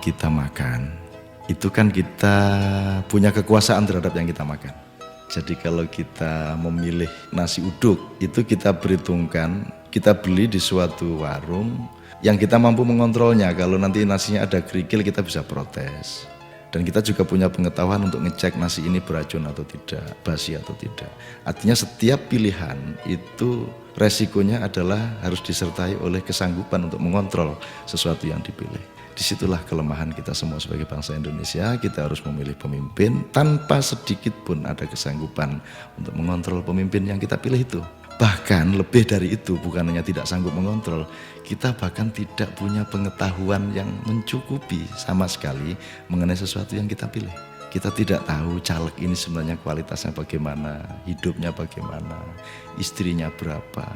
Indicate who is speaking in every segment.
Speaker 1: kita makan, itu kan kita punya kekuasaan terhadap yang kita makan. Jadi kalau kita memilih nasi uduk, itu kita perhitungkan, kita beli di suatu warung yang kita mampu mengontrolnya. Kalau nanti nasinya ada kerikil, kita bisa protes. Dan kita juga punya pengetahuan untuk ngecek nasi ini beracun atau tidak, basi atau tidak. Artinya setiap pilihan itu resikonya adalah harus disertai oleh kesanggupan untuk mengontrol sesuatu yang dipilih. Disitulah kelemahan kita semua sebagai bangsa Indonesia. Kita harus memilih pemimpin tanpa sedikit pun ada kesanggupan untuk mengontrol pemimpin yang kita pilih itu. Bahkan lebih dari itu, bukan hanya tidak sanggup mengontrol, kita bahkan tidak punya pengetahuan yang mencukupi sama sekali mengenai sesuatu yang kita pilih. Kita tidak tahu caleg ini sebenarnya kualitasnya bagaimana, hidupnya bagaimana, istrinya berapa,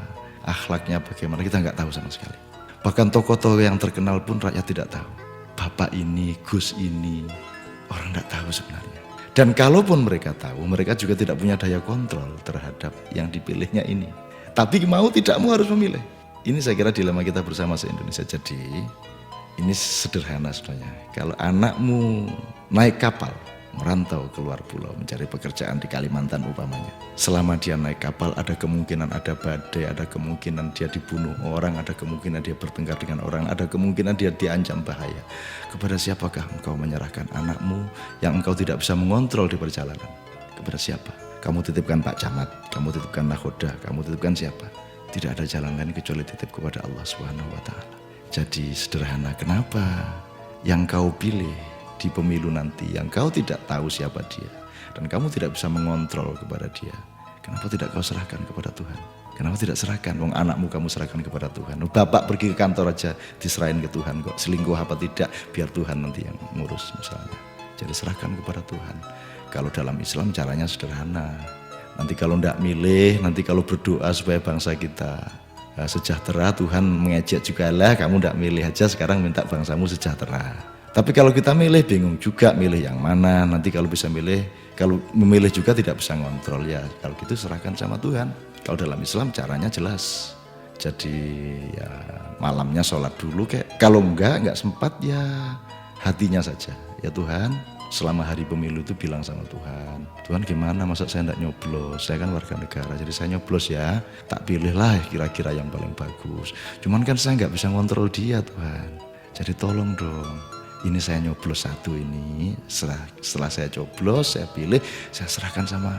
Speaker 1: akhlaknya bagaimana, kita nggak tahu sama sekali. Bahkan tokoh-tokoh yang terkenal pun rakyat tidak tahu. Bapak ini, Gus ini, orang nggak tahu sebenarnya. Dan kalaupun mereka tahu, mereka juga tidak punya daya kontrol terhadap yang dipilihnya ini. Tapi mau tidak mau harus memilih. Ini saya kira dilema kita bersama se-Indonesia. Jadi ini sederhana sebenarnya. Kalau anakmu naik kapal, merantau keluar pulau mencari pekerjaan di Kalimantan umpamanya. Selama dia naik kapal ada kemungkinan ada badai, ada kemungkinan dia dibunuh orang, ada kemungkinan dia bertengkar dengan orang, ada kemungkinan dia diancam bahaya. Kepada siapakah engkau menyerahkan anakmu yang engkau tidak bisa mengontrol di perjalanan? Kepada siapa? Kamu titipkan Pak Camat, kamu titipkan Nakhoda, kamu titipkan siapa? Tidak ada jalan lain kecuali titip kepada Allah Subhanahu wa Ta'ala. Jadi sederhana, kenapa yang kau pilih di pemilu nanti yang kau tidak tahu siapa dia dan kamu tidak bisa mengontrol kepada dia, kenapa tidak kau serahkan kepada Tuhan? Kenapa tidak serahkan? Wong anakmu kamu serahkan kepada Tuhan. Bapak pergi ke kantor aja diserahin ke Tuhan kok, selingkuh apa tidak biar Tuhan nanti yang ngurus misalnya. Jadi serahkan kepada Tuhan. Kalau dalam Islam caranya sederhana. Nanti kalau tidak milih, nanti kalau berdoa supaya bangsa kita sejahtera, Tuhan mengejek juga lah, kamu tidak milih aja sekarang minta bangsamu sejahtera. Tapi kalau kita milih bingung juga milih yang mana. Nanti kalau bisa milih, kalau memilih juga tidak bisa ngontrol ya. Kalau gitu serahkan sama Tuhan. Kalau dalam Islam caranya jelas. Jadi ya malamnya sholat dulu kayak. Kalau enggak sempat ya hatinya saja. Ya Tuhan, selama hari pemilu itu bilang sama Tuhan. Tuhan gimana masa saya enggak nyoblos? Saya kan warga negara jadi saya nyoblos ya. Tak pilihlah kira-kira yang paling bagus. Cuman kan saya enggak bisa ngontrol dia Tuhan. Jadi tolong dong. Ini saya nyoblos satu ini, setelah saya coblos, saya pilih, saya serahkan sama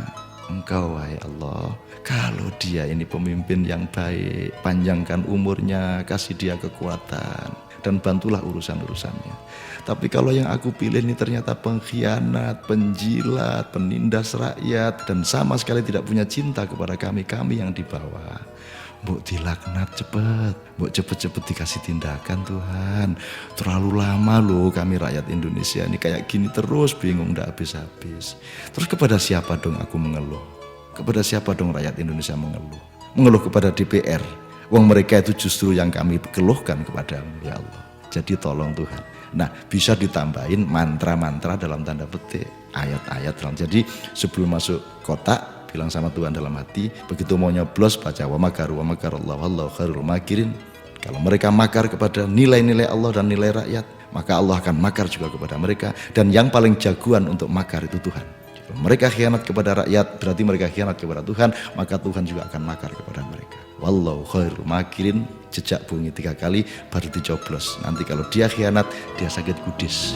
Speaker 1: Engkau wahai Allah. Kalau dia ini pemimpin yang baik, panjangkan umurnya, kasih dia kekuatan, dan bantulah urusan-urusannya. Tapi kalau yang aku pilih ini ternyata pengkhianat, penjilat, penindas rakyat, dan sama sekali tidak punya cinta kepada kami yang di bawah. Mbok dilaknat cepet dikasih tindakan Tuhan. Terlalu lama loh kami rakyat Indonesia ini kayak gini terus bingung ndak habis-habis. Terus kepada siapa dong aku mengeluh? Kepada siapa dong rakyat Indonesia mengeluh? Mengeluh kepada DPR. Wong mereka itu justru yang kami keluhkan kepadamu ya Allah. Jadi tolong Tuhan. Nah bisa ditambahin mantra-mantra dalam tanda petik, ayat-ayat. Jadi sebelum masuk kotak bilang sama Tuhan dalam hati, begitu mau nyoblos baca wa makarallahu wallahu khairul makirin. Kalau mereka makar kepada nilai-nilai Allah dan nilai rakyat, maka Allah akan makar juga kepada mereka. Dan yang paling jagoan untuk makar itu Tuhan. Kalau mereka khianat kepada rakyat, berarti mereka khianat kepada Tuhan, maka Tuhan juga akan makar kepada mereka. Wallahu khairul makirin, jejak bunyi 3 kali baru dicoblos. Nanti kalau dia khianat, dia sakit kudis.